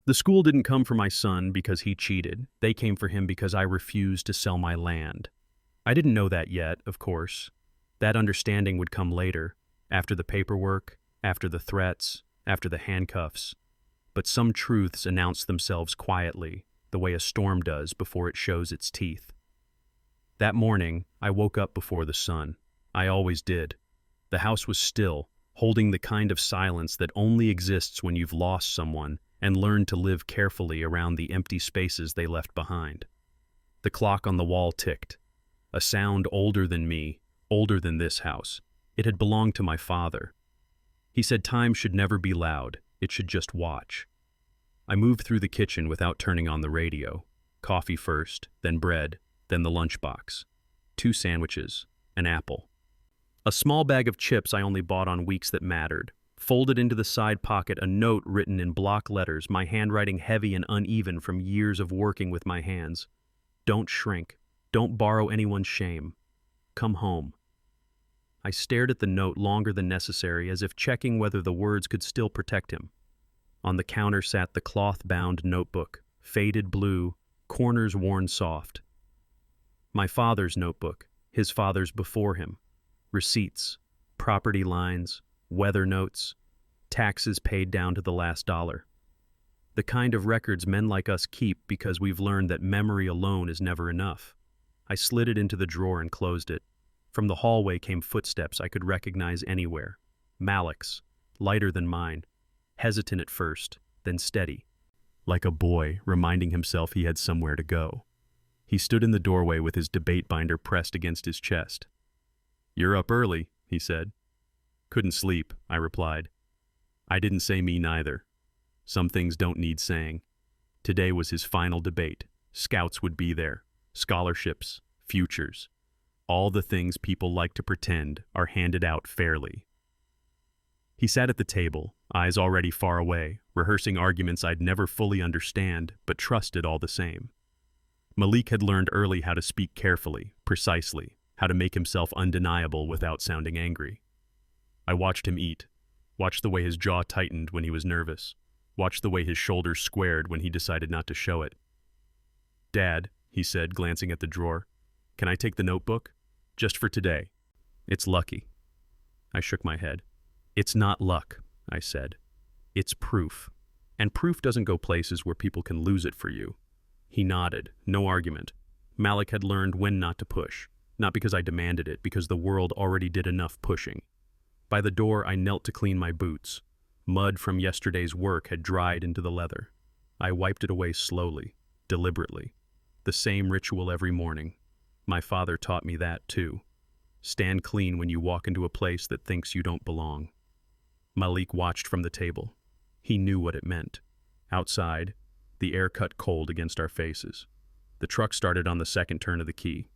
The school didn't come for my son because he cheated. They came for him because I refused to sell my land. I didn't know that yet, of course. That understanding would come later, after the paperwork, after the threats, after the handcuffs. But some truths announce themselves quietly, the way a storm does before it shows its teeth. That morning, I woke up before the sun. I always did. The house was still, holding the kind of silence that only exists when you've lost someone and learned to live carefully around the empty spaces they left behind. The clock on the wall ticked. A sound older than me, older than this house. It had belonged to my father. He said time should never be loud, it should just watch. I moved through the kitchen without turning on the radio. Coffee first, then bread, then the lunchbox. 2 sandwiches, an apple. A small bag of chips I only bought on weeks that mattered. Folded into the side pocket a note written in block letters, my handwriting heavy and uneven from years of working with my hands. Don't shrink. Don't borrow anyone's shame. Come home. I stared at the note longer than necessary, as if checking whether the words could still protect him. On the counter sat the cloth-bound notebook, faded blue, corners worn soft. My father's notebook, his father's before him. Receipts, property lines, weather notes, taxes paid down to the last dollar. The kind of records men like us keep because we've learned that memory alone is never enough. I slid it into the drawer and closed it. From the hallway came footsteps I could recognize anywhere. Malik's, lighter than mine, hesitant at first, then steady, like a boy reminding himself he had somewhere to go. He stood in the doorway with his debate binder pressed against his chest. "You're up early," he said. "Couldn't sleep," I replied. I didn't say me neither. Some things don't need saying. Today was his final debate. Scouts would be there. Scholarships, futures. All the things people like to pretend are handed out fairly. He sat at the table, eyes already far away, rehearsing arguments I'd never fully understand, but trusted all the same. Malik had learned early how to speak carefully, precisely, how to make himself undeniable without sounding angry. I watched him eat, watched the way his jaw tightened when he was nervous, watched the way his shoulders squared when he decided not to show it. "Dad," he said, glancing at the drawer, "can I take the notebook? Just for today. It's lucky." I shook my head. "It's not luck," I said. "It's proof. And proof doesn't go places where people can lose it for you." He nodded, no argument. Malik had learned when not to push, not because I demanded it, because the world already did enough pushing. By the door, I knelt to clean my boots. Mud from yesterday's work had dried into the leather. I wiped it away slowly, deliberately. The same ritual every morning. My father taught me that, too. Stand clean when you walk into a place that thinks you don't belong. Malik watched from the table. He knew what it meant. Outside, the air cut cold against our faces. The truck started on the second turn of the key.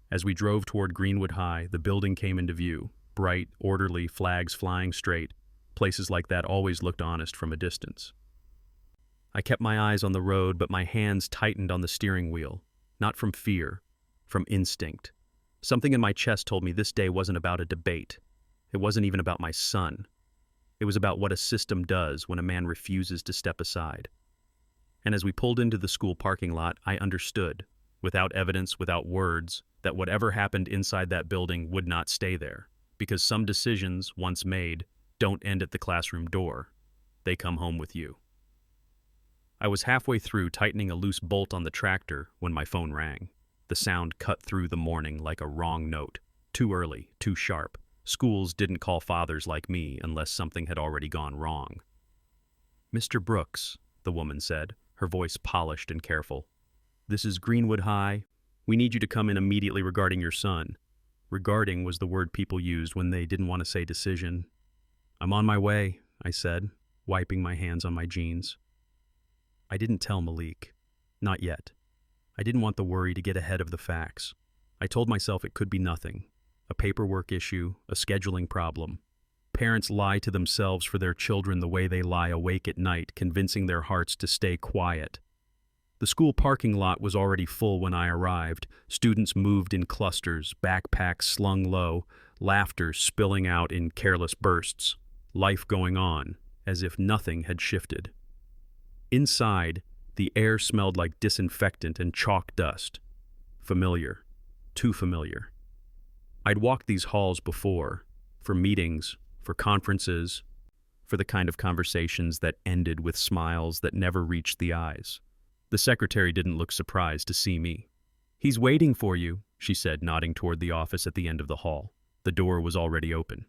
As we drove toward Greenwood High, the building came into view. Bright, orderly, flags flying straight. Places like that always looked honest from a distance. I kept my eyes on the road, but my hands tightened on the steering wheel. Not from fear, from instinct. Something in my chest told me this day wasn't about a debate. It wasn't even about my son. It was about what a system does when a man refuses to step aside. And as we pulled into the school parking lot, I understood, without evidence, without words, that whatever happened inside that building would not stay there. Because some decisions, once made, don't end at the classroom door. They come home with you. I was halfway through tightening a loose bolt on the tractor when my phone rang. The sound cut through the morning like a wrong note. Too early, too sharp. Schools didn't call fathers like me unless something had already gone wrong. "Mr. Brooks," the woman said, her voice polished and careful. "This is Greenwood High. We need you to come in immediately regarding your son." Regarding was the word people used when they didn't want to say decision. "I'm on my way," I said, wiping my hands on my jeans. I didn't tell Malik. Not yet. I didn't want the worry to get ahead of the facts. I told myself it could be nothing. A paperwork issue, a scheduling problem. Parents lie to themselves for their children the way they lie awake at night, convincing their hearts to stay quiet. The school parking lot was already full when I arrived. Students moved in clusters, backpacks slung low, laughter spilling out in careless bursts. Life going on, as if nothing had shifted. Inside, the air smelled like disinfectant and chalk dust. Familiar. Too familiar. I'd walked these halls before, for meetings, for conferences, for the kind of conversations that ended with smiles that never reached the eyes. The secretary didn't look surprised to see me. "He's waiting for you," she said, nodding toward the office at the end of the hall. The door was already open.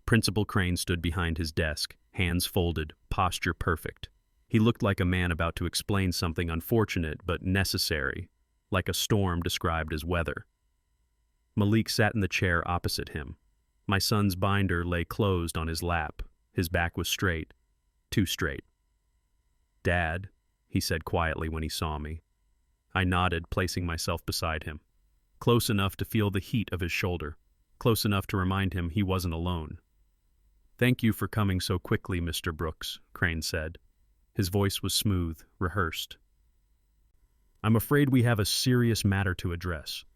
Principal Crane stood behind his desk, hands folded, posture perfect. He looked like a man about to explain something unfortunate but necessary, like a storm described as weather. Malik sat in the chair opposite him. My son's binder lay closed on his lap. His back was straight, too straight. "Dad," he said quietly when he saw me. I nodded, placing myself beside him, close enough to feel the heat of his shoulder, close enough to remind him he wasn't alone. "Thank you for coming so quickly, Mr. Brooks," Crane said. His voice was smooth, rehearsed. "I'm afraid we have a serious matter to address."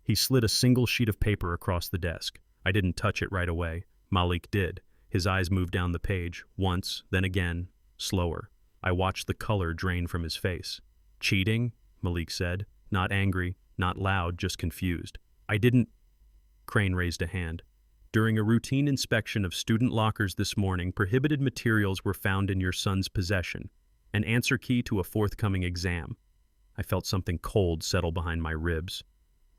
He slid a single sheet of paper across the desk. I didn't touch it right away. Malik did. His eyes moved down the page, once, then again, slower. I watched the color drain from his face. "Cheating?" Malik said. Not angry, not loud, just confused. "I didn't—" Crane raised a hand. "During a routine inspection of student lockers this morning, prohibited materials were found in your son's possession. An answer key to a forthcoming exam." I felt something cold settle behind my ribs.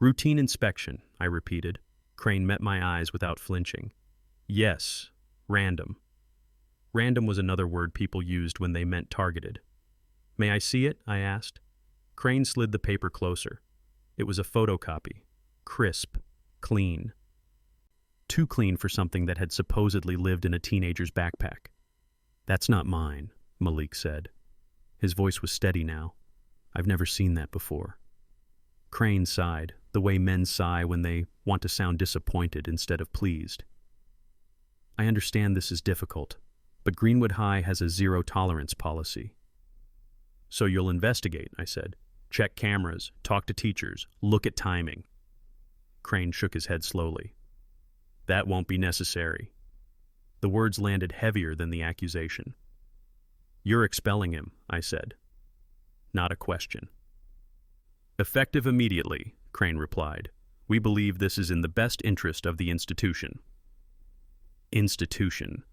"Routine inspection," I repeated. Crane met my eyes without flinching. "Yes, random." Random was another word people used when they meant targeted. "May I see it?" I asked. Crane slid the paper closer. It was a photocopy. Crisp. Clean. Too clean for something that had supposedly lived in a teenager's backpack. "That's not mine," Malik said. His voice was steady now. "I've never seen that before." Crane sighed, the way men sigh when they want to sound disappointed instead of pleased. "I understand this is difficult, but Greenwood High has a zero-tolerance policy." "So you'll investigate," I said. "Check cameras, talk to teachers, look at timing." Crane shook his head slowly. "That won't be necessary." The words landed heavier than the accusation. "You're expelling him," I said. Not a question. "Effective immediately," Crane replied. "We believe this is in the best interest of the institution." Institution.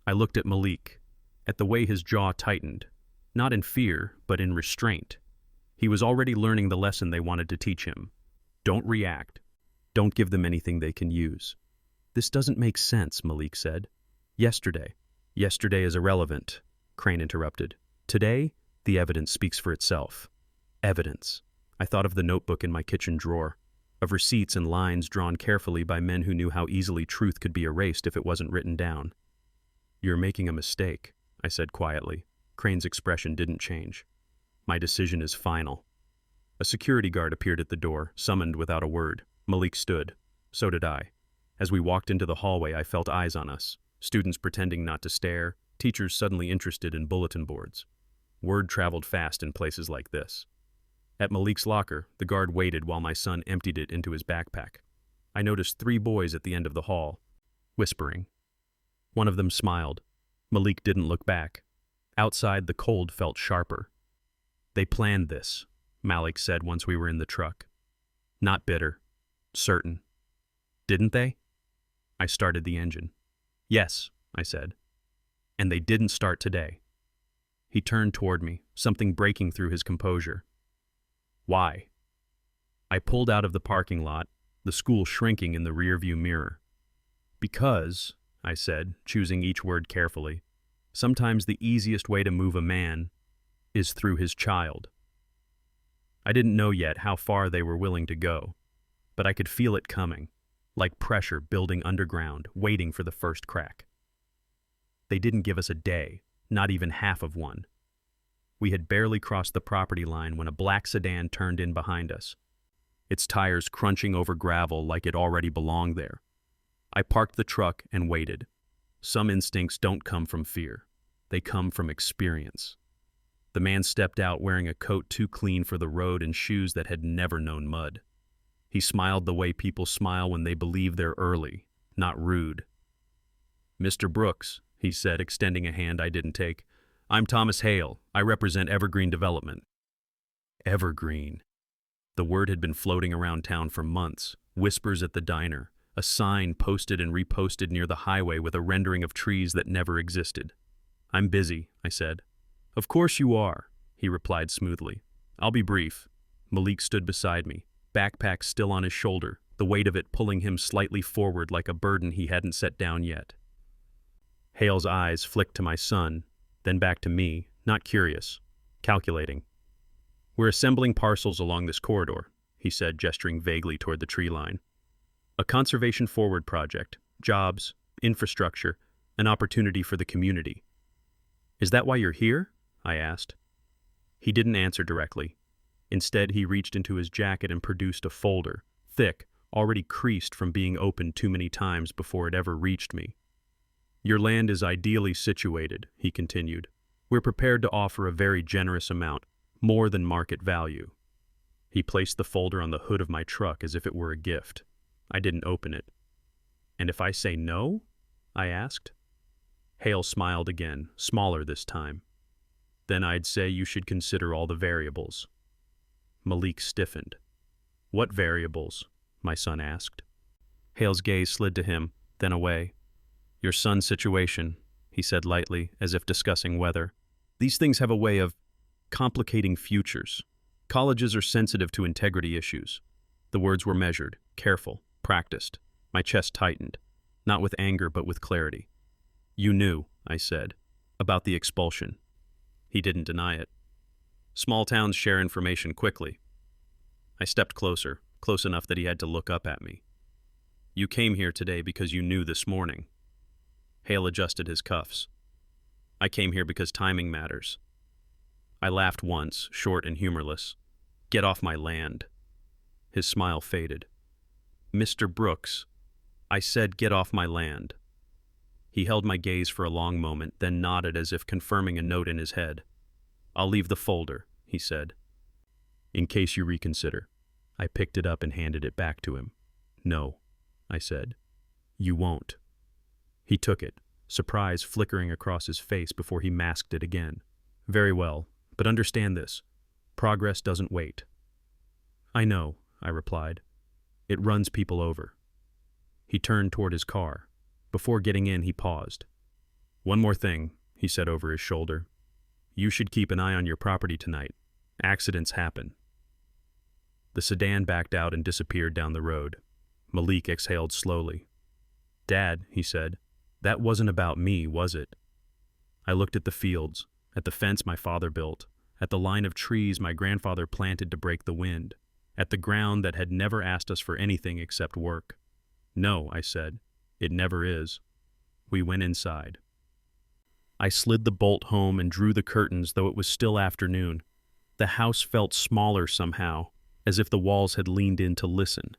I looked at Malik, at the way his jaw tightened, not in fear, but in restraint. He was already learning the lesson they wanted to teach him. Don't react. Don't give them anything they can use. "This doesn't make sense," Malik said. "Yesterday." "Yesterday is irrelevant," Crane interrupted. "Today, the evidence speaks for itself." Evidence. I thought of the notebook in my kitchen drawer, of receipts and lines drawn carefully by men who knew how easily truth could be erased if it wasn't written down. "You're making a mistake," I said quietly. Crane's expression didn't change. "My decision is final." A security guard appeared at the door, summoned without a word. Malik stood. So did I. As we walked into the hallway, I felt eyes on us. Students pretending not to stare, teachers suddenly interested in bulletin boards. Word traveled fast in places like this. At Malik's locker, the guard waited while my son emptied it into his backpack. I noticed 3 boys at the end of the hall, whispering. One of them smiled. Malik didn't look back. Outside, the cold felt sharper. "They planned this," Malik said once we were in the truck. Not bitter. Certain. "Didn't they?" I started the engine. "Yes," I said. "And they didn't start today." He turned toward me, something breaking through his composure. "Why?" I pulled out of the parking lot, the school shrinking in the rearview mirror. "Because," I said, choosing each word carefully, "sometimes the easiest way to move a man is through his child." I didn't know yet how far they were willing to go, but I could feel it coming, like pressure building underground, waiting for the first crack. They didn't give us a day, not even half of one. We had barely crossed the property line when a black sedan turned in behind us, its tires crunching over gravel like it already belonged there. I parked the truck and waited. Some instincts don't come from fear. They come from experience. The man stepped out wearing a coat too clean for the road and shoes that had never known mud. He smiled the way people smile when they believe they're early, not rude. "Mr. Brooks," he said, extending a hand I didn't take, I'm Thomas Hale. I represent Evergreen Development. Evergreen. The word had been floating around town for months. Whispers at the diner. A sign posted and reposted near the highway with a rendering of trees that never existed. I'm busy, I said. Of course you are, he replied smoothly. I'll be brief. Malik stood beside me, backpack still on his shoulder, the weight of it pulling him slightly forward like a burden he hadn't set down yet. Hale's eyes flicked to my son, then back to me, not curious, calculating. We're assembling parcels along this corridor, he said, gesturing vaguely toward the tree line. A conservation forward project, jobs, infrastructure, an opportunity for the community. Is that why you're here? I asked. He didn't answer directly. Instead, he reached into his jacket and produced a folder, thick, already creased from being opened too many times before it ever reached me. Your land is ideally situated, he continued. We're prepared to offer a very generous amount, more than market value. He placed the folder on the hood of my truck as if it were a gift. I didn't open it. And if I say no? I asked. Hale smiled again, smaller this time. Then I'd say you should consider all the variables. Malik stiffened. What variables? My son asked. Hale's gaze slid to him, then away. Your son's situation, he said lightly, as if discussing weather. These things have a way of complicating futures. Colleges are sensitive to integrity issues. The words were measured, careful, practiced. My chest tightened, not with anger but with clarity. You knew, I said, about the expulsion. He didn't deny it. Small towns share information quickly. I stepped closer, close enough that he had to look up at me. You came here today because you knew this morning. Hale adjusted his cuffs. I came here because timing matters. I laughed once, short and humorless. Get off my land. His smile faded. Mr. Brooks, I said get off my land. He held my gaze for a long moment, then nodded as if confirming a note in his head. I'll leave the folder, he said. In case you reconsider. I picked it up and handed it back to him. No, I said. You won't. He took it, surprise flickering across his face before he masked it again. Very well, but understand this. Progress doesn't wait. I know, I replied. It runs people over. He turned toward his car. Before getting in, he paused. One more thing, he said over his shoulder. You should keep an eye on your property tonight. Accidents happen. The sedan backed out and disappeared down the road. Malik exhaled slowly. Dad, he said, that wasn't about me, was it? I looked at the fields, at the fence my father built, at the line of trees my grandfather planted to break the wind, at the ground that had never asked us for anything except work. No, I said, it never is. We went inside. I slid the bolt home and drew the curtains, though it was still afternoon. The house felt smaller somehow, as if the walls had leaned in to listen.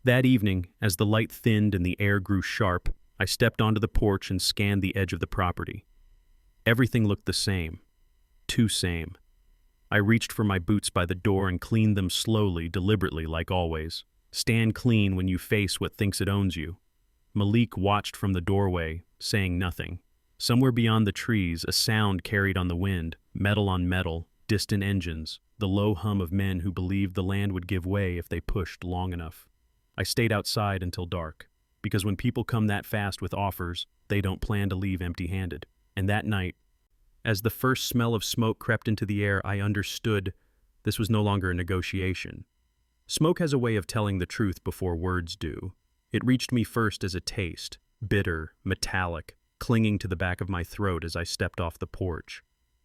That evening, as the light thinned and the air grew sharp, I stepped onto the porch and scanned the edge of the property. Everything looked the same. Too same. I reached for my boots by the door and cleaned them slowly, deliberately, like always. Stand clean when you face what thinks it owns you. Malik watched from the doorway, saying nothing. Somewhere beyond the trees, a sound carried on the wind, metal on metal, distant engines, the low hum of men who believed the land would give way if they pushed long enough. I stayed outside until dark, because when people come that fast with offers, they don't plan to leave empty-handed. And that night, as the first smell of smoke crept into the air, I understood this was no longer a negotiation. Smoke has a way of telling the truth before words do. It reached me first as a taste, bitter, metallic, clinging to the back of my throat as I stepped off the porch.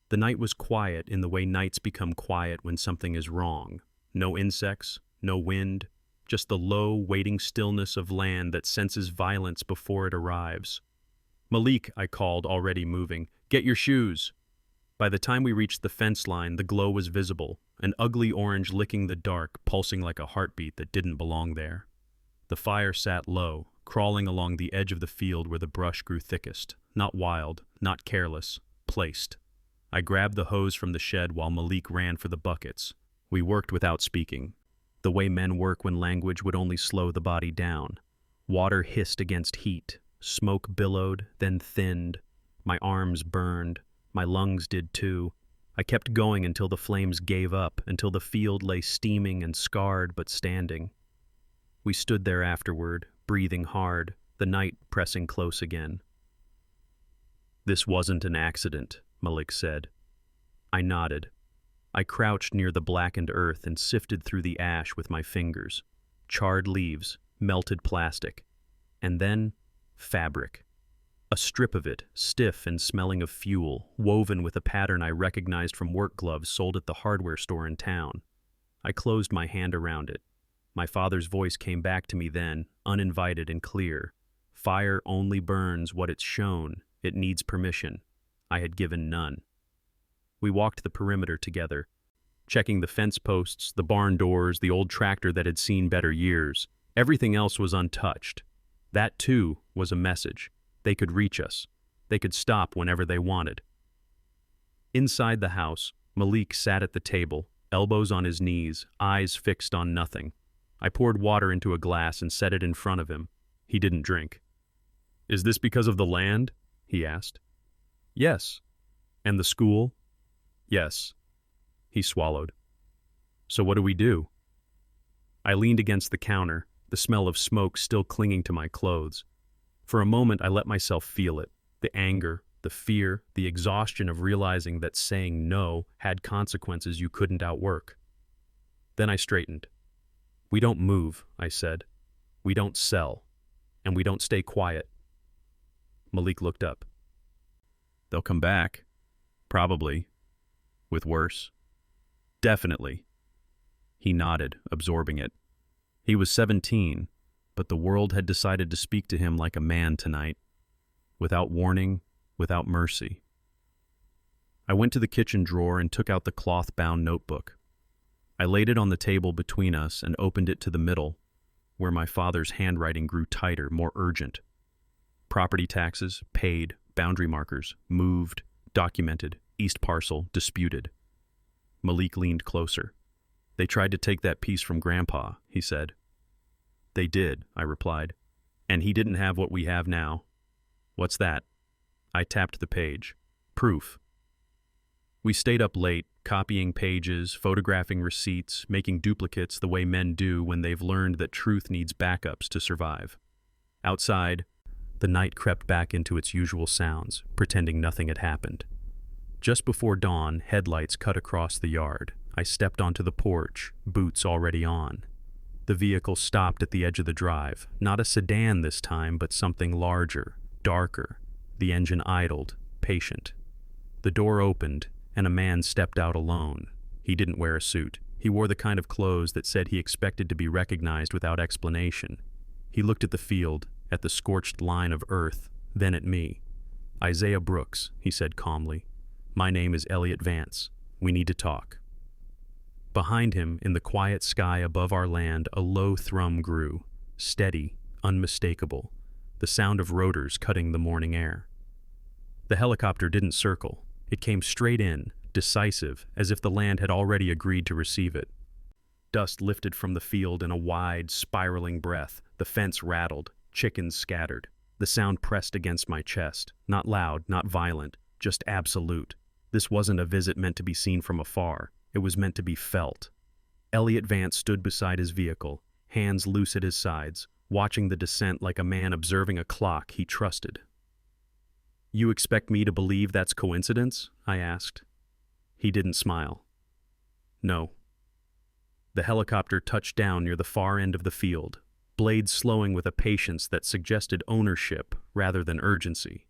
The night was quiet in the way nights become quiet when something is wrong. No insects, no wind, just the low, waiting stillness of land that senses violence before it arrives. Malik, I called, already moving. Get your shoes. By the time we reached the fence line, the glow was visible, an ugly orange licking the dark, pulsing like a heartbeat that didn't belong there. The fire sat low, crawling along the edge of the field where the brush grew thickest, not wild, not careless, placed. I grabbed the hose from the shed while Malik ran for the buckets. We worked without speaking, the way men work when language would only slow the body down. Water hissed against heat, smoke billowed, then thinned. My arms burned. My lungs did too. I kept going until the flames gave up, until the field lay steaming and scarred but standing. We stood there afterward, breathing hard, the night pressing close again. "This wasn't an accident," Malik said. I nodded. I crouched near the blackened earth and sifted through the ash with my fingers. Charred leaves, melted plastic, and then fabric. A strip of it, stiff and smelling of fuel, woven with a pattern I recognized from work gloves sold at the hardware store in town. I closed my hand around it. My father's voice came back to me then, uninvited and clear. Fire only burns what it's shown. It needs permission. I had given none. We walked the perimeter together, checking the fence posts, the barn doors, the old tractor that had seen better years. Everything else was untouched. That, too, was a message. They could reach us. They could stop whenever they wanted. Inside the house, Malik sat at the table, elbows on his knees, eyes fixed on nothing. I poured water into a glass and set it in front of him. He didn't drink. "Is this because of the land?" he asked. "Yes." "And the school?" "Yes." He swallowed. "So what do we do?" I leaned against the counter, the smell of smoke still clinging to my clothes. For a moment I let myself feel it, the anger, the fear, the exhaustion of realizing that saying no had consequences you couldn't outwork. Then I straightened. "We don't move," I said. "We don't sell. And we don't stay quiet." Malik looked up. "They'll come back. Probably. With worse." "Definitely." He nodded, absorbing it. He was 17, but the world had decided to speak to him like a man tonight, without warning, without mercy. I went to the kitchen drawer and took out the cloth-bound notebook. I laid it on the table between us and opened it to the middle, where my father's handwriting grew tighter, more urgent. Property taxes, paid, boundary markers, moved, documented, east parcel, disputed. Malik leaned closer. "They tried to take that piece from Grandpa," he said. "They did," I replied. "And he didn't have what we have now." "What's that?" I tapped the page. "Proof." We stayed up late, copying pages, photographing receipts, making duplicates the way men do when they've learned that truth needs backups to survive. Outside, the night crept back into its usual sounds, pretending nothing had happened. Just before dawn, headlights cut across the yard. I stepped onto the porch, boots already on. The vehicle stopped at the edge of the drive, not a sedan this time, but something larger, darker. The engine idled, patient. The door opened, and a man stepped out alone. He didn't wear a suit. He wore the kind of clothes that said he expected to be recognized without explanation. He looked at the field, at the scorched line of earth, then at me. "Isaiah Brooks," he said calmly. "My name is Elliot Vance. We need to talk." Behind him, in the quiet sky above our land, a low thrum grew, steady, unmistakable, the sound of rotors cutting the morning air. The helicopter didn't circle. It came straight in, decisive, as if the land had already agreed to receive it. Dust lifted from the field in a wide, spiraling breath. The fence rattled, chickens scattered. The sound pressed against my chest, not loud, not violent, just absolute. This wasn't a visit meant to be seen from afar. It was meant to be felt. Elliot Vance stood beside his vehicle, hands loose at his sides, watching the descent like a man observing a clock he trusted. "You expect me to believe that's coincidence?" I asked. He didn't smile. "No." The helicopter touched down near the far end of the field, blades slowing with a patience that suggested ownership rather than urgency.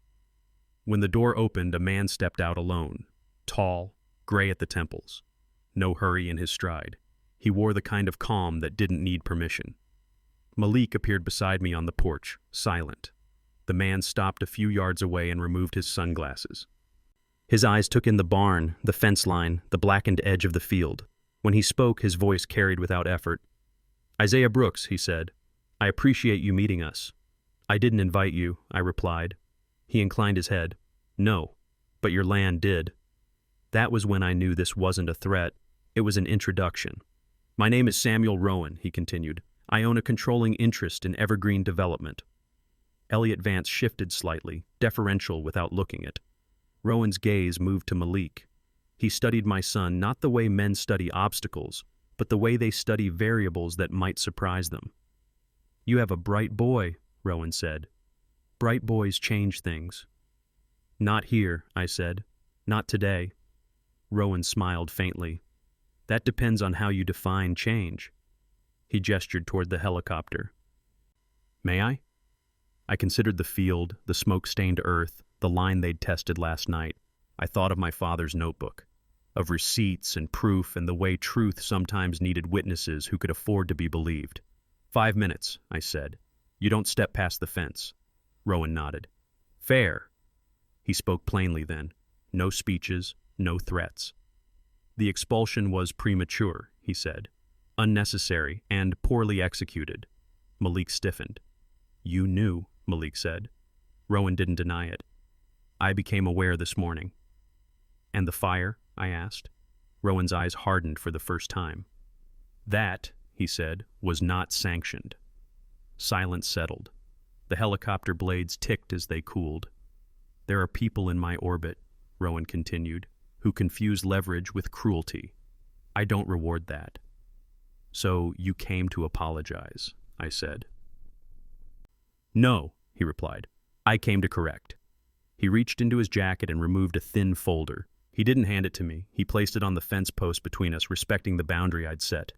When the door opened, a man stepped out alone, tall, gray at the temples. No hurry in his stride. He wore the kind of calm that didn't need permission. Malik appeared beside me on the porch, silent. The man stopped a few yards away and removed his sunglasses. His eyes took in the barn, the fence line, the blackened edge of the field. When he spoke, his voice carried without effort. "Isaiah Brooks," he said, "I appreciate you meeting us." "I didn't invite you," I replied. He inclined his head. "No, but your land did." That was when I knew this wasn't a threat. It was an introduction. "My name is Samuel Rowan," he continued. "I own a controlling interest in Evergreen Development." Elliot Vance shifted slightly, deferential without looking it. Rowan's gaze moved to Malik. He studied my son not the way men study obstacles, but the way they study variables that might surprise them. "You have a bright boy," Rowan said. "Bright boys change things." "Not here," I said. "Not today." Rowan smiled faintly. "That depends on how you define change." He gestured toward the helicopter. "May I?" I considered the field, the smoke-stained earth, the line they'd tested last night. I thought of my father's notebook, of receipts and proof and the way truth sometimes needed witnesses who could afford to be believed. 5 minutes, I said. "You don't step past the fence." Rowan nodded. "Fair." He spoke plainly then. No speeches, no threats. "The expulsion was premature," he said. "Unnecessary and poorly executed." Malik stiffened. "You knew," Malik said. Rowan didn't deny it. "I became aware this morning." "And the fire?" I asked. Rowan's eyes hardened for the first time. "That," he said, "was not sanctioned." Silence settled. The helicopter blades ticked as they cooled. "There are people in my orbit," Rowan continued, "who confuse leverage with cruelty. I don't reward that." "So you came to apologize," I said. "No," he replied. "I came to correct." He reached into his jacket and removed a thin folder. He didn't hand it to me. He placed it on the fence post between us, respecting the boundary I'd set.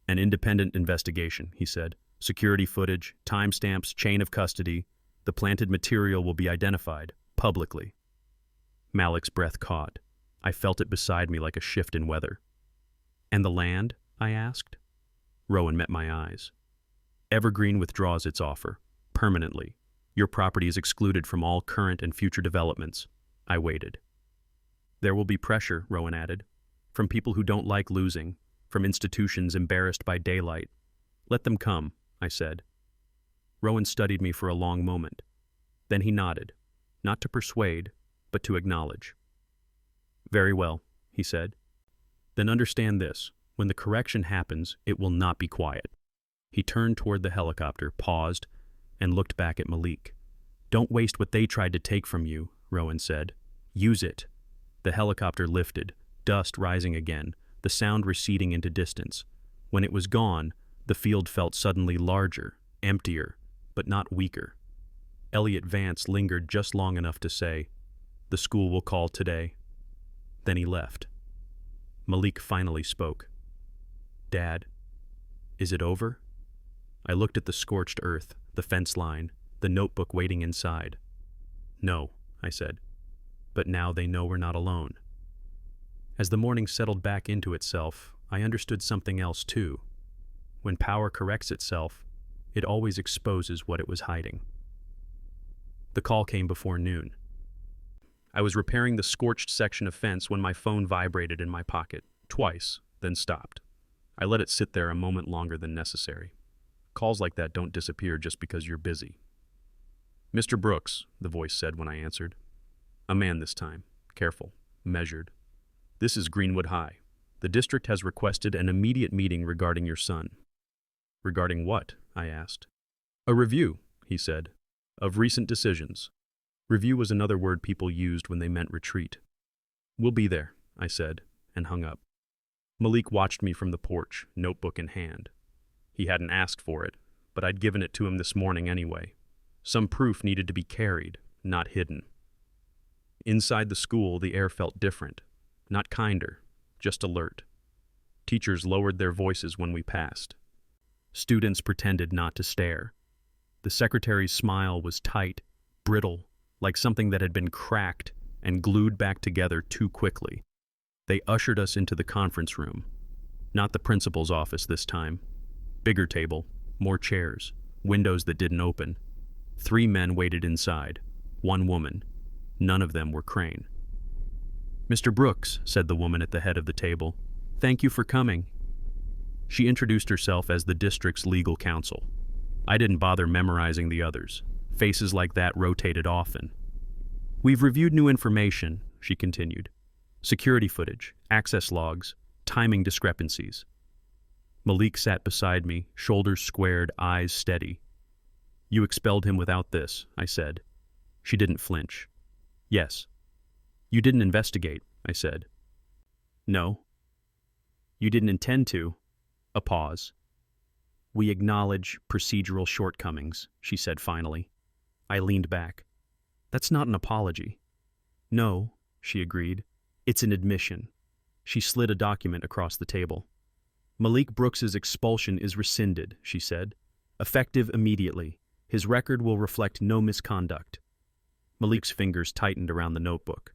"An independent investigation," he said. "Security footage, timestamps, chain of custody. The planted material will be identified, publicly." Malik's breath caught. I felt it beside me like a shift in weather. "And the land?" I asked. Rowan met my eyes. "Evergreen withdraws its offer, permanently. Your property is excluded from all current and future developments." I waited. "There will be pressure," Rowan added, "from people who don't like losing, from institutions embarrassed by daylight." "Let them come," I said. Rowan studied me for a long moment. Then he nodded, not to persuade, but to acknowledge. "Very well," he said. "Then understand this. When the correction happens, it will not be quiet." He turned toward the helicopter, paused, and looked back at Malik. "Don't waste what they tried to take from you," Rowan said. "Use it." The helicopter lifted, dust rising again, the sound receding into distance. When it was gone, the field felt suddenly larger, emptier, but not weaker. Elliot Vance lingered just long enough to say, "The school will call today." Then he left. Malik finally spoke. "Dad, is it over?" I looked at the scorched earth, the fence line, the notebook waiting inside. "No," I said. "But now they know we're not alone." As the morning settled back into itself, I understood something else too. When power corrects itself, it always exposes what it was hiding. The call came before noon. I was repairing the scorched section of fence when my phone vibrated in my pocket, twice, then stopped. I let it sit there a moment longer than necessary. Calls like that don't disappear just because you're busy. "Mr. Brooks," the voice said when I answered. A man this time, careful, measured. "This is Greenwood High. The district has requested an immediate meeting regarding your son." "Regarding what?" I asked. "A review," he said, "of recent decisions." Review was another word people used when they meant retreat. "We'll be there," I said, and hung up. Malik watched me from the porch, notebook in hand. He hadn't asked for it, but I'd given it to him this morning anyway. Some proof needed to be carried, not hidden. Inside the school, the air felt different, not kinder, just alert. Teachers lowered their voices when we passed. Students pretended not to stare. The secretary's smile was tight, brittle, like something that had been cracked and glued back together too quickly. They ushered us into the conference room. Not the principal's office this time. Bigger table, more chairs, windows that didn't open. 3 men waited inside, 1 woman. None of them were Crane. "Mr. Brooks," said the woman at the head of the table, "thank you for coming." She introduced herself as the district's legal counsel. I didn't bother memorizing the others. Faces like that rotated often. "We've reviewed new information," she continued. "Security footage, access logs, timing discrepancies." Malik sat beside me, shoulders squared, eyes steady. "You expelled him without this," I said. She didn't flinch. "Yes." You didn't investigate, I said. No. You didn't intend to. A pause. We acknowledge procedural shortcomings, she said finally. I leaned back. That's not an apology. No, she agreed. It's an admission. She slid a document across the table. Malik Brooks's expulsion is rescinded, she said. Effective immediately. His record will reflect no misconduct. Malik's fingers tightened around the notebook.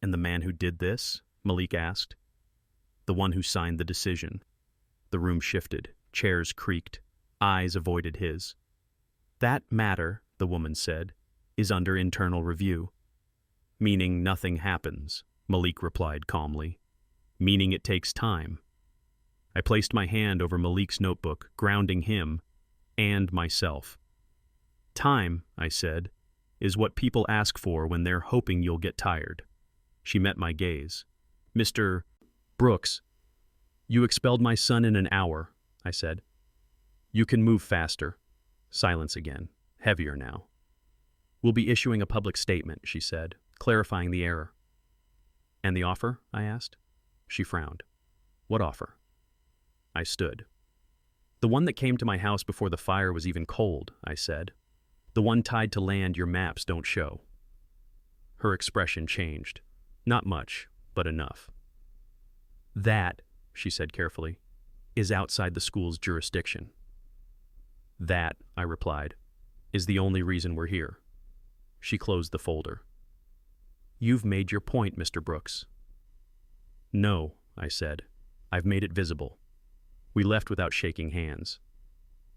And the man who did this? Malik asked. The one who signed the decision. The room shifted. Chairs creaked. Eyes avoided his. That matter, the woman said, is under internal review. Meaning nothing happens, Malik replied calmly. Meaning it takes time. I placed my hand over Malik's notebook, grounding him and myself. Time, I said, is what people ask for when they're hoping you'll get tired. She met my gaze. Mr. Brooks, you expelled my son in an hour, I said. You can move faster. Silence again, heavier now. We'll be issuing a public statement, she said, clarifying the error. And the offer? I asked. She frowned. What offer? I stood. The one that came to my house before the fire was even cold, I said. The one tied to land your maps don't show. Her expression changed. Not much, but enough. That, she said carefully, is outside the school's jurisdiction. That, I replied, is the only reason we're here. She closed the folder. You've made your point, Mr. Brooks. No, I said. I've made it visible. We left without shaking hands.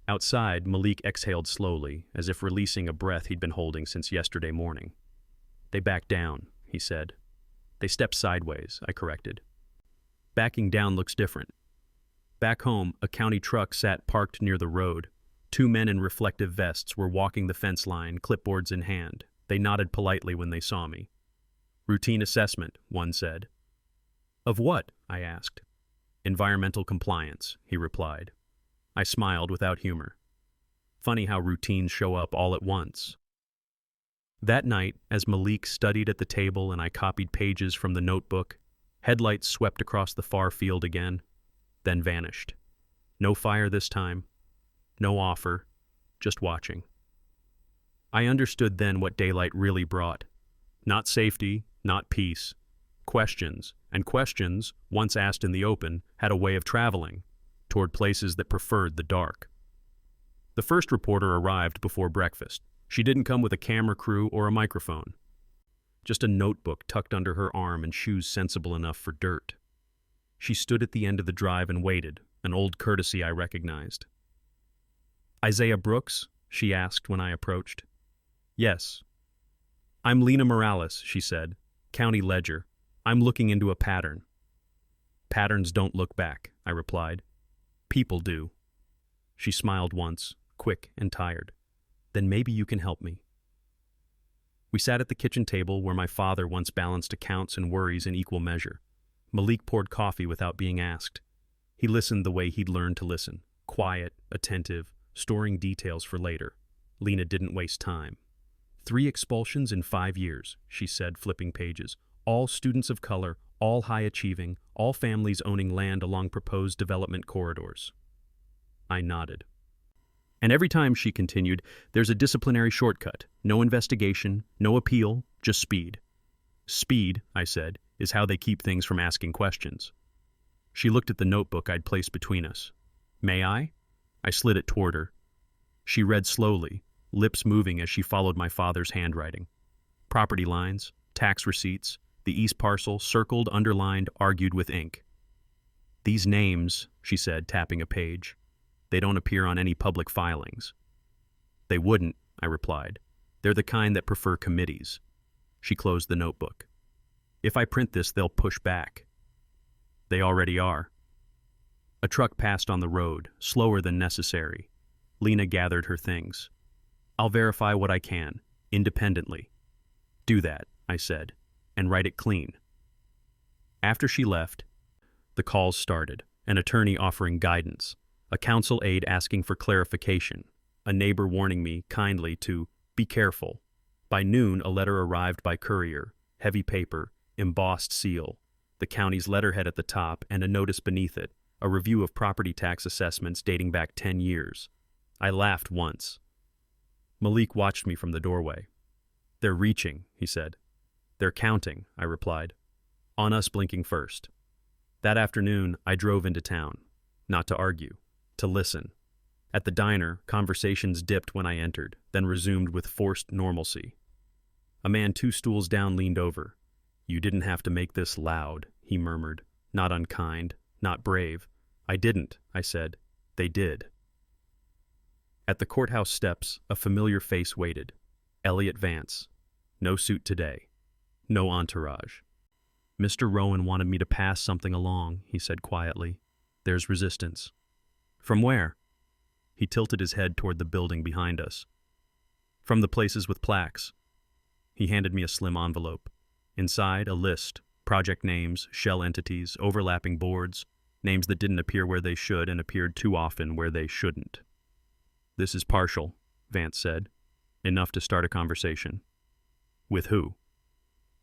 Outside, Malik exhaled slowly, as if releasing a breath he'd been holding since yesterday morning. They backed down, he said. They stepped sideways, I corrected. Backing down looks different. Back home, a county truck sat parked near the road. Two men in reflective vests were walking the fence line, clipboards in hand. They nodded politely when they saw me. Routine assessment, one said. Of what? I asked. Environmental compliance, he replied. I smiled without humor. Funny how routines show up all at once. That night, as Malik studied at the table and I copied pages from the notebook, headlights swept across the far field again, then vanished. No fire this time, no offer, just watching. I understood then what daylight really brought. Not safety, not peace. Questions, and questions, once asked in the open, had a way of traveling toward places that preferred the dark. The first reporter arrived before breakfast. She didn't come with a camera crew or a microphone. Just a notebook tucked under her arm and shoes sensible enough for dirt. She stood at the end of the drive and waited, an old courtesy I recognized. Isaiah Brooks? She asked when I approached. Yes. I'm Lena Morales, she said. County Ledger. I'm looking into a pattern. Patterns don't look back, I replied. People do. She smiled once, quick and tired. Then maybe you can help me. We sat at the kitchen table where my father once balanced accounts and worries in equal measure. Malik poured coffee without being asked. He listened the way he'd learned to listen, quiet, attentive, storing details for later. Lena didn't waste time. 3 expulsions in 5 years, she said, flipping pages. All students of color, all high-achieving, all families owning land along proposed development corridors. I nodded. And every time, she continued, there's a disciplinary shortcut. No investigation, no appeal, just speed. Speed, I said, is how they keep things from asking questions. She looked at the notebook I'd placed between us. May I? I slid it toward her. She read slowly, lips moving as she followed my father's handwriting. Property lines, tax receipts, the east parcel, circled, underlined, argued with ink. These names, she said, tapping a page, they don't appear on any public filings. They wouldn't, I replied. They're the kind that prefer committees. She closed the notebook. If I print this, they'll push back. They already are. A truck passed on the road, slower than necessary. Lena gathered her things. I'll verify what I can, independently. Do that, I said, and write it clean. After she left, the calls started, an attorney offering guidance, a counsel aide asking for clarification, a neighbor warning me kindly to be careful. By noon, a letter arrived by courier, heavy paper, embossed seal, the county's letterhead at the top, and a notice beneath it, a review of property tax assessments dating back 10 years. I laughed once. Malik watched me from the doorway. "They're reaching," he said. "They're counting," I replied. "On us blinking first." That afternoon, I drove into town. Not to argue, to listen. At the diner, conversations dipped when I entered, then resumed with forced normalcy. A man 2 stools down leaned over. "You didn't have to make this loud," he murmured. "Not unkind, not brave." "I didn't," I said. "They did." At the courthouse steps, a familiar face waited. Elliot Vance. No suit today. No entourage. "Mr. Rowan wanted me to pass something along," he said quietly. "There's resistance." "From where?" He tilted his head toward the building behind us. "From the places with plaques." He handed me a slim envelope. Inside, a list, project names, shell entities, overlapping boards, names that didn't appear where they should and appeared too often where they shouldn't. "This is partial," Vance said. "Enough to start a conversation." "With who?"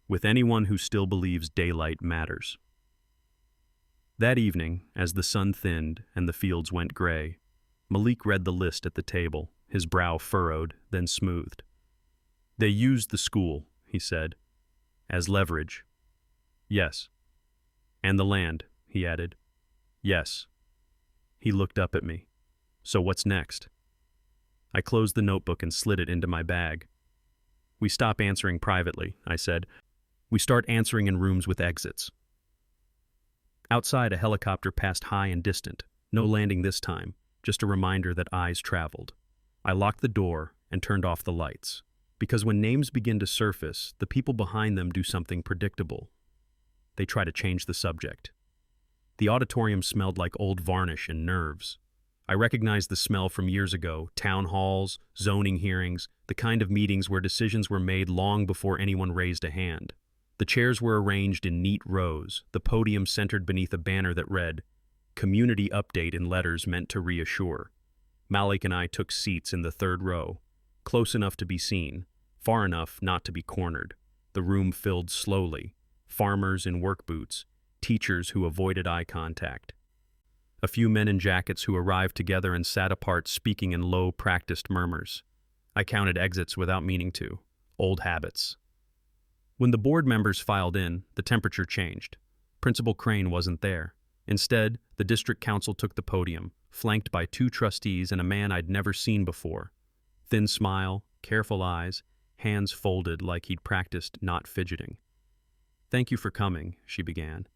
"With anyone who still believes daylight matters." That evening, as the sun thinned and the fields went gray, Malik read the list at the table, his brow furrowed, then smoothed. "They used the school," he said, "as leverage." "Yes." "And the land," he added. "Yes." He looked up at me. "So what's next?" I closed the notebook and slid it into my bag. "We stop answering privately," I said. "We start answering in rooms with exits." Outside, a helicopter passed high and distant. No landing this time, just a reminder that eyes traveled. I locked the door and turned off the lights, because when names begin to surface, the people behind them do something predictable. They try to change the subject. The auditorium smelled like old varnish and nerves. I recognized the smell from years ago, town halls, zoning hearings, the kind of meetings where decisions were made long before anyone raised a hand. The chairs were arranged in neat rows, the podium centered beneath a banner that read, "Community Update" in letters meant to reassure. Malik and I took seats in the 3rd row, close enough to be seen, far enough not to be cornered. The room filled slowly, farmers in work boots, teachers who avoided eye contact. A few men in jackets who arrived together and sat apart speaking in low, practiced murmurs. I counted exits without meaning to. Old habits. When the board members filed in, the temperature changed. Principal Crane wasn't there. Instead, the district council took the podium, flanked by 2 trustees and a man I'd never seen before. Thin smile, careful eyes, hands folded like he'd practiced not fidgeting. "Thank you for coming," she began.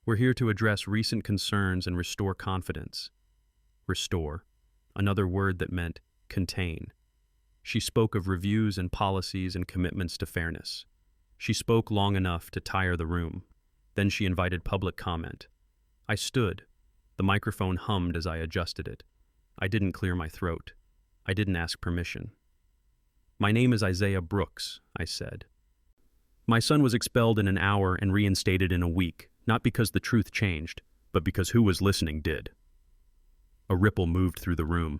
"We're here to address recent concerns and restore confidence." Restore. Another word that meant contain. She spoke of reviews and policies and commitments to fairness. She spoke long enough to tire the room. Then she invited public comment. I stood. The microphone hummed as I adjusted it. I didn't clear my throat. I didn't ask permission. "My name is Isaiah Brooks," I said. "My son was expelled in an hour and reinstated in a week, not because the truth changed, but because who was listening did." A ripple moved through the room.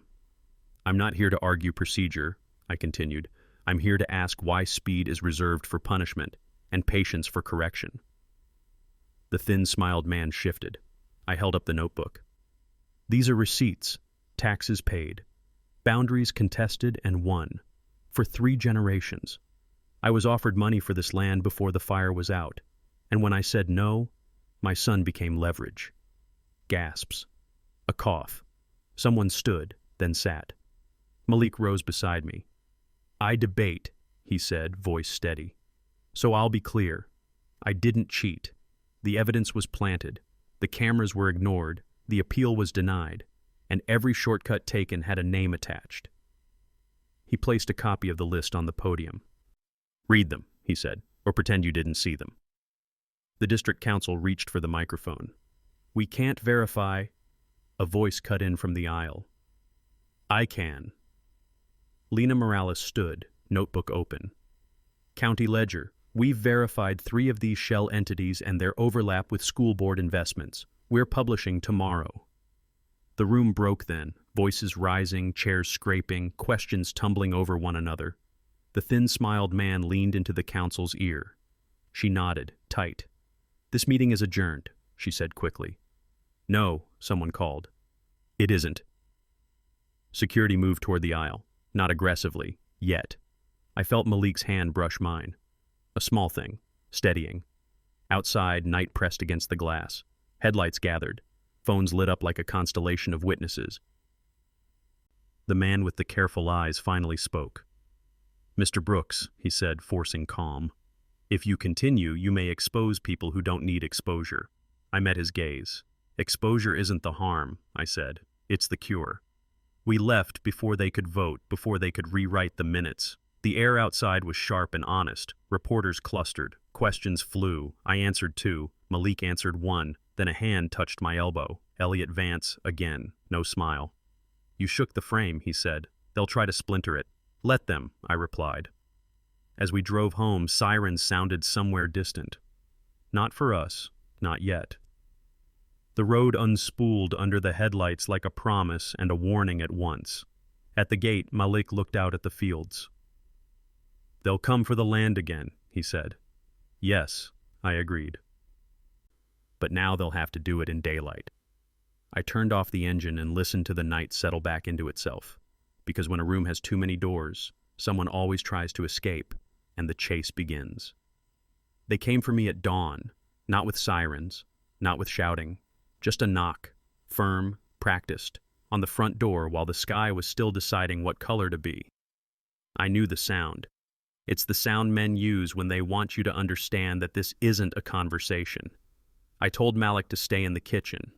"I'm not here to argue procedure," I continued. "I'm here to ask why speed is reserved for punishment and patience for correction." The thin-smiled man shifted. I held up the notebook. "These are receipts, taxes paid, boundaries contested and won, for 3 generations. I was offered money for this land before the fire was out, and when I said no, my son became leverage." Gasps. A cough. Someone stood, then sat. Malik rose beside me. "I debate," he said, voice steady. "So I'll be clear. I didn't cheat. The evidence was planted. The cameras were ignored. The appeal was denied. And every shortcut taken had a name attached." He placed a copy of the list on the podium. "Read them," he said, "or pretend you didn't see them." The district council reached for the microphone. "We can't verify," a voice cut in from the aisle. "I can." Lena Morales stood, notebook open. "County Ledger, we've verified 3 of these shell entities and their overlap with school board investments. We're publishing tomorrow." The room broke then, voices rising, chairs scraping, questions tumbling over one another. The thin-smiled man leaned into the council's ear. She nodded, tight. "This meeting is adjourned," she said quickly. "No," someone called. "It isn't." Security moved toward the aisle, not aggressively, yet. I felt Malik's hand brush mine. A small thing, steadying. Outside, night pressed against the glass. Headlights gathered. Phones lit up like a constellation of witnesses. The man with the careful eyes finally spoke. "Mr. Brooks," he said, forcing calm. "If you continue, you may expose people who don't need exposure." I met his gaze. "Exposure isn't the harm," I said. "It's the cure." We left before they could vote, before they could rewrite the minutes. The air outside was sharp and honest. Reporters clustered. Questions flew. I answered 2. Malik answered 1. Then a hand touched my elbow. Elliot Vance, again. No smile. "You shook the frame," he said. "They'll try to splinter it." "Let them," I replied. As we drove home, sirens sounded somewhere distant. Not for us. Not yet. The road unspooled under the headlights like a promise and a warning at once. At the gate, Malik looked out at the fields. "They'll come for the land again," he said. "Yes," I agreed. "But now they'll have to do it in daylight." I turned off the engine and listened to the night settle back into itself, because when a room has too many doors, someone always tries to escape, and the chase begins. They came for me at dawn, not with sirens, not with shouting, just a knock, firm, practiced, on the front door while the sky was still deciding what color to be. I knew the sound. It's the sound men use when they want you to understand that this isn't a conversation. I told Malik to stay in the kitchen.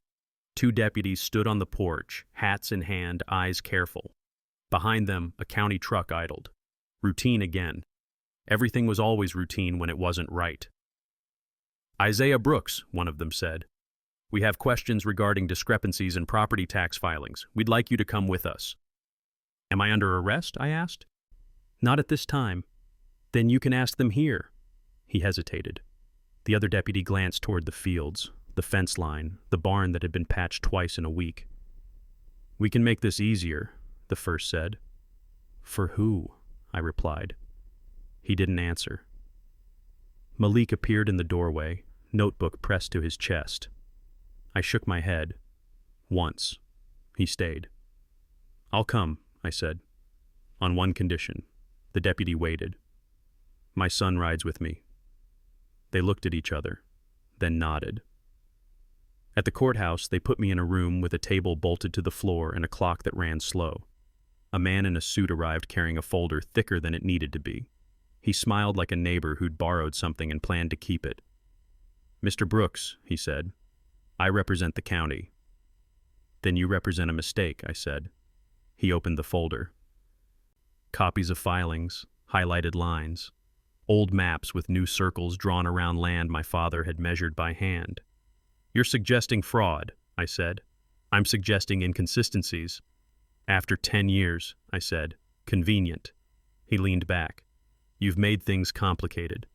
2 deputies stood on the porch, hats in hand, eyes careful. Behind them, a county truck idled. Routine again. Everything was always routine when it wasn't right. "Isaiah Brooks," one of them said. "We have questions regarding discrepancies in property tax filings. We'd like you to come with us." "Am I under arrest?" I asked. "Not at this time." "Then you can ask them here." He hesitated. The other deputy glanced toward the fields, the fence line, the barn that had been patched twice in a week. "We can make this easier," the first said. "For who?" I replied. He didn't answer. Malik appeared in the doorway, notebook pressed to his chest. I shook my head. Once. He stayed. "I'll come," I said. "On one condition." The deputy waited. "My son rides with me." They looked at each other, then nodded. At the courthouse, they put me in a room with a table bolted to the floor and a clock that ran slow. A man in a suit arrived carrying a folder thicker than it needed to be. He smiled like a neighbor who'd borrowed something and planned to keep it. "Mr. Brooks," he said, "I represent the county." "Then you represent a mistake," I said. He opened the folder. Copies of filings, highlighted lines, old maps with new circles drawn around land my father had measured by hand. "You're suggesting fraud," I said. "I'm suggesting inconsistencies." "After 10 years," I said. "Convenient." He leaned back. "You've made things complicated."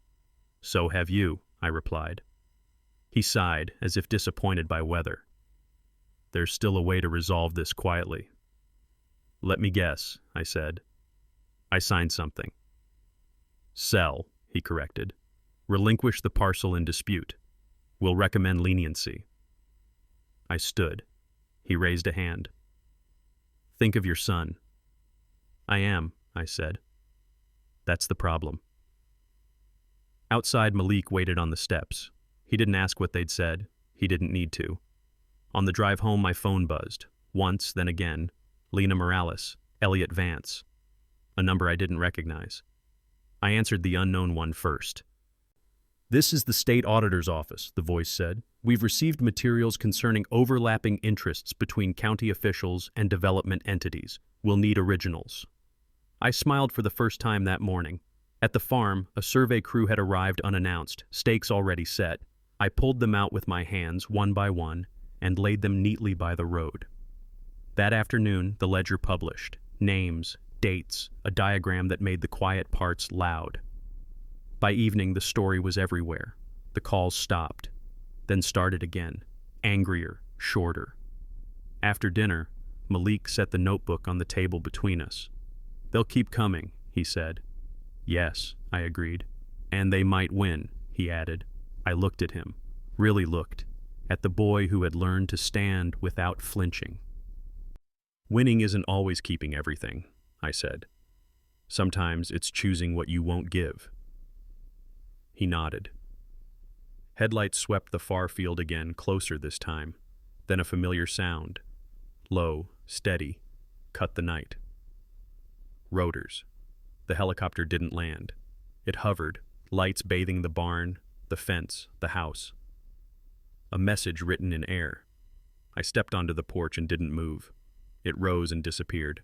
"So have you," I replied. He sighed, as if disappointed by weather. "There's still a way to resolve this quietly." "Let me guess," I said. I signed something. "Sell," he corrected. "Relinquish the parcel in dispute. We'll recommend leniency." I stood. He raised a hand. "Think of your son." "I am," I said. "That's the problem." Outside, Malik waited on the steps. He didn't ask what they'd said. He didn't need to. On the drive home, my phone buzzed. Once, then again. Lena Morales, Elliot Vance. A number I didn't recognize. I answered the unknown one first. "This is the state auditor's office," the voice said. "We've received materials concerning overlapping interests between county officials and development entities. We'll need originals." I smiled for the first time that morning. At the farm, a survey crew had arrived unannounced, stakes already set. I pulled them out with my hands, one by one, and laid them neatly by the road. That afternoon, the ledger published. Names, dates, a diagram that made the quiet parts loud. By evening, the story was everywhere. The calls stopped, then started again, angrier, shorter. After dinner, Malik set the notebook on the table between us. "They'll keep coming," he said. "Yes," I agreed. "And they might win," he added. I looked at him, really looked, at the boy who had learned to stand without flinching. Winning isn't always keeping everything, I said. Sometimes it's choosing what you won't give. He nodded. Headlights swept the far field again, closer this time. Then a familiar sound. Low, steady, cut the night. Rotors. The helicopter didn't land. It hovered, lights bathing the barn, the fence, the house. A message written in air. I stepped onto the porch and didn't move. It rose and disappeared.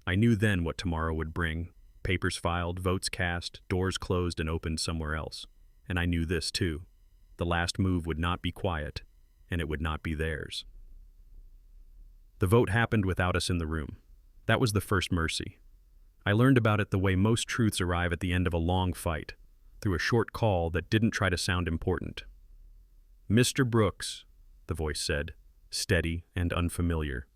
I knew then what tomorrow would bring. Papers filed, votes cast, doors closed and opened somewhere else. And I knew this too. The last move would not be quiet, and it would not be theirs. The vote happened without us in the room. That was the first mercy. I learned about it the way most truths arrive at the end of a long fight, through a short call that didn't try to sound important. "Mr. Brooks," the voice said, steady and unfamiliar.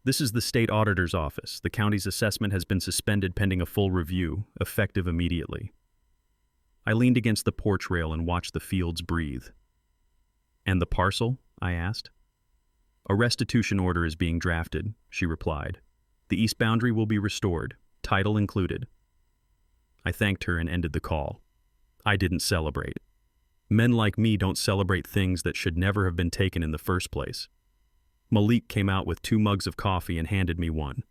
"This is the state auditor's office. The county's assessment has been suspended pending a full review, effective immediately." I leaned against the porch rail and watched the fields breathe. "And the parcel?" I asked. "A restitution order is being drafted," she replied. "The east boundary will be restored, title included." I thanked her and ended the call. I didn't celebrate. Men like me don't celebrate things that should never have been taken in the first place. Malik came out with 2 mugs of coffee and handed me one.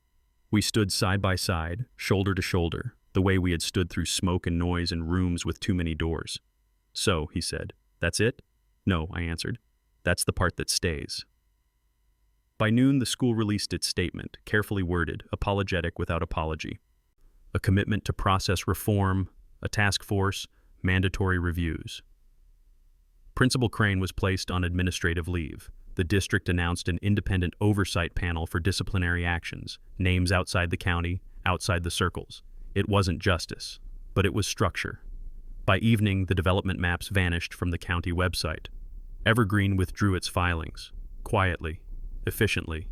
We stood side by side, shoulder to shoulder, the way we had stood through smoke and noise in rooms with too many doors. "So," he said, "that's it?" "No," I answered. "That's the part that stays." By noon, the school released its statement, carefully worded, apologetic without apology. A commitment to process reform, a task force, mandatory reviews. Principal Crane was placed on administrative leave. The district announced an independent oversight panel for disciplinary actions, names outside the county, outside the circles. It wasn't justice, but it was structure. By evening, the development maps vanished from the county website. Evergreen withdrew its filings, quietly, efficiently,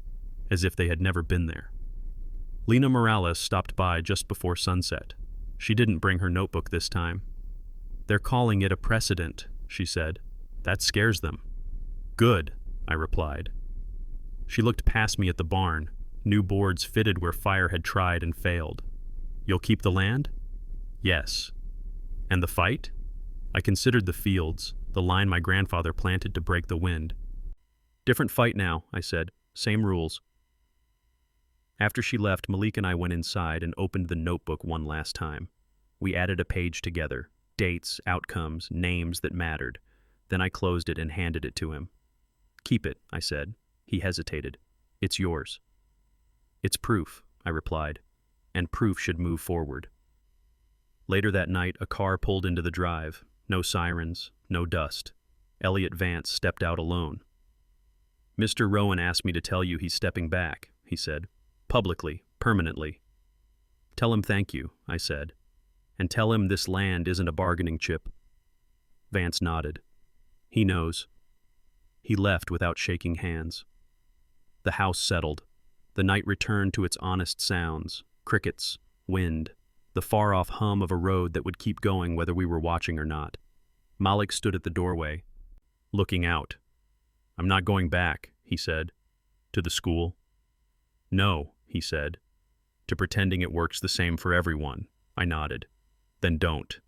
as if they had never been there. Lena Morales stopped by just before sunset. She didn't bring her notebook this time. "They're calling it a precedent," she said. "That scares them." "Good," I replied. She looked past me at the barn, new boards fitted where fire had tried and failed. "You'll keep the land?" "Yes." "And the fight?" I considered the fields, the line my grandfather planted to break the wind. "Different fight now," I said. "Same rules." After she left, Malik and I went inside and opened the notebook one last time. We added a page together, dates, outcomes, names that mattered. Then I closed it and handed it to him. "Keep it," I said. He hesitated. "It's yours." "It's proof," I replied, "and proof should move forward." Later that night, a car pulled into the drive. No sirens, no dust. Elliot Vance stepped out alone. "Mr. Rowan asked me to tell you he's stepping back," he said. "Publicly, permanently." "Tell him thank you," I said. "And tell him this land isn't a bargaining chip." Vance nodded. "He knows." He left without shaking hands. The house settled. The night returned to its honest sounds, crickets, wind, the far-off hum of a road that would keep going whether we were watching or not. Malik stood at the doorway, looking out. "I'm not going back," he said. "To the school?" "No," he said. "To pretending it works the same for everyone." I nodded. "Then don't."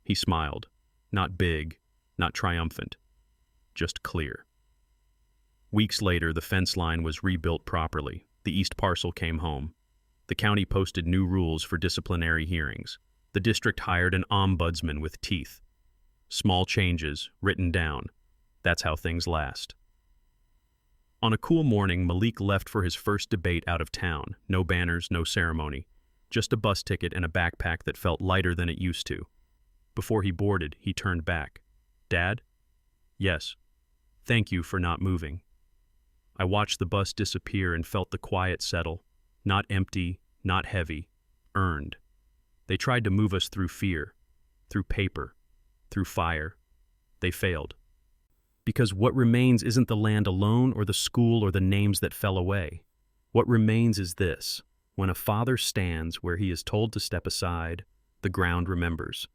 He smiled. Not big, not triumphant. Just clear. Weeks later, the fence line was rebuilt properly. The east parcel came home. The county posted new rules for disciplinary hearings. The district hired an ombudsman with teeth. Small changes, written down. That's how things last. On a cool morning, Malik left for his first debate out of town. No banners, no ceremony. Just a bus ticket and a backpack that felt lighter than it used to. Before he boarded, he turned back. "Dad?" "Yes." "Thank you for not moving." I watched the bus disappear and felt the quiet settle. Not empty, not heavy, earned. They tried to move us through fear, through paper, through fire. They failed. Because what remains isn't the land alone or the school or the names that fell away. What remains is this: when a father stands where he is told to step aside, the ground remembers.